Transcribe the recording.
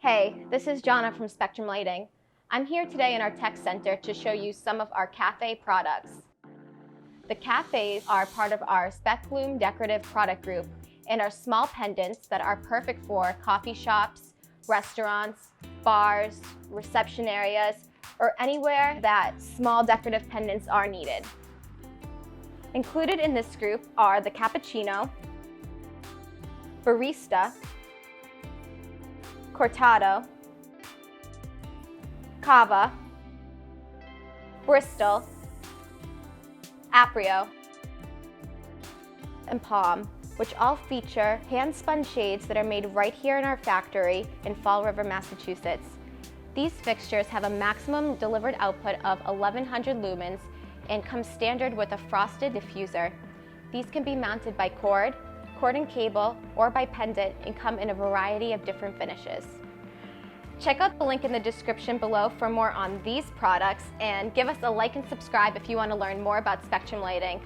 Hey, this is Jonna from Spectrum Lighting. I'm here today in our tech center to show you some of our cafe products. The cafes are part of our Spec Bloom decorative product group and are small pendants that are perfect for coffee shops, restaurants, bars, reception areas, or anywhere that small decorative pendants are needed. Included in this group are the cappuccino, barista, cortado, cava, Bristol, aprio, and palm, which all feature hand-spun shades that are made right here in our factory in Fall River, Massachusetts. These fixtures have a maximum delivered output of 1100 lumens and come standard with a frosted diffuser. These can be mounted by cord and cable, or by pendant, and come in a variety of different finishes. Check out the link in the description below for more on these products, and give us a like and subscribe if you want to learn more about Spectrum Lighting.